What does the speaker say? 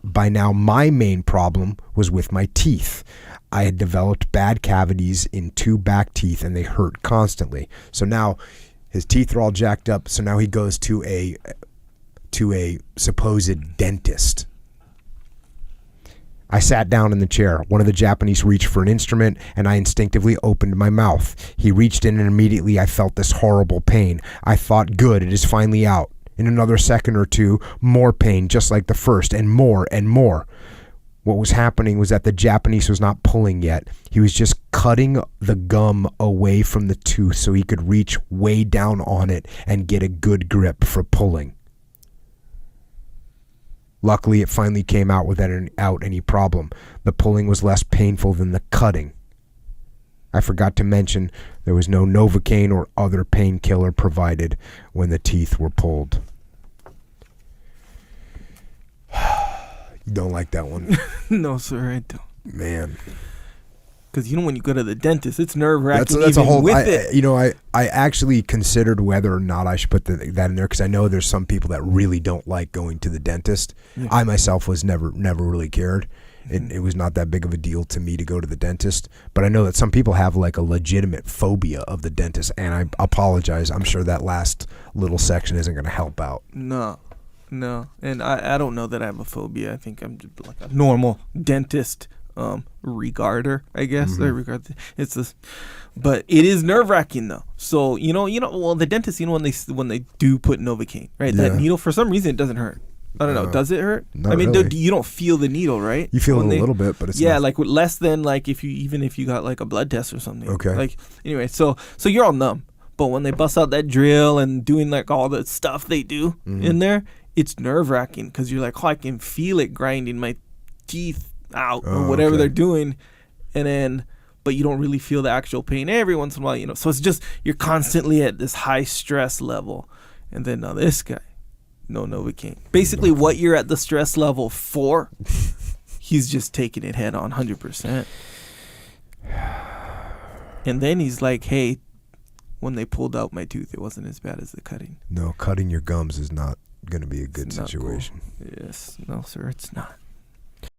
By now, my main problem was with my teeth. I had developed bad cavities in 2 back teeth, and they hurt constantly. So now his teeth are all jacked up. So now he goes to a supposed dentist. I sat down in the chair. One of the Japanese reached for an instrument, and I instinctively opened my mouth. He reached in, and immediately I felt this horrible pain. I thought, good, it is finally out. In another second or two, more pain, just like the first, and more and more. What was happening was that the Japanese was not pulling yet. He was just cutting the gum away from the tooth so he could reach way down on it and get a good grip for pulling. Luckily, it finally came out without any problem. The pulling was less painful than the cutting. I forgot to mention there was no Novocaine or other painkiller provided when the teeth were pulled. You don't like that one? No, sir, I don't. Man. Because when you go to the dentist, it's nerve-wracking. That's a whole. It. I actually considered whether or not I should put that in there because I know there's some people that really don't like going to the dentist. Yeah. I myself was never really cared. It was not that big of a deal to me to go to the dentist. But I know that some people have like a legitimate phobia of the dentist, and I apologize. I'm sure that last little section isn't going to help out. No, and I don't know that I have a phobia. I think I'm just like a normal dentist. Regarder, I guess. But it is nerve-wracking though. So well, the dentist, when they do put Novocaine, right? Yeah. That needle, for some reason, it doesn't hurt. I don't know. Does it hurt? I mean, really. You don't feel the needle, right? You feel it a little bit, but it's not. Like less than like if you got like a blood test or something. Okay. Like anyway, so you're all numb. But when they bust out that drill and doing like all the stuff they do in there, it's nerve-wracking because you're like, I can feel it grinding my teeth out or whatever they're doing, and then but you don't really feel the actual pain every once in a while, so it's just you're constantly at this high stress level. And then now this guy, no Novocaine, basically what you're at the stress level for, he's just taking it head on 100%. And then he's like, hey, when they pulled out my tooth, it wasn't as bad as the cutting. No, cutting your gums is not going to be a good situation. Cool. Yes, no sir, it's not.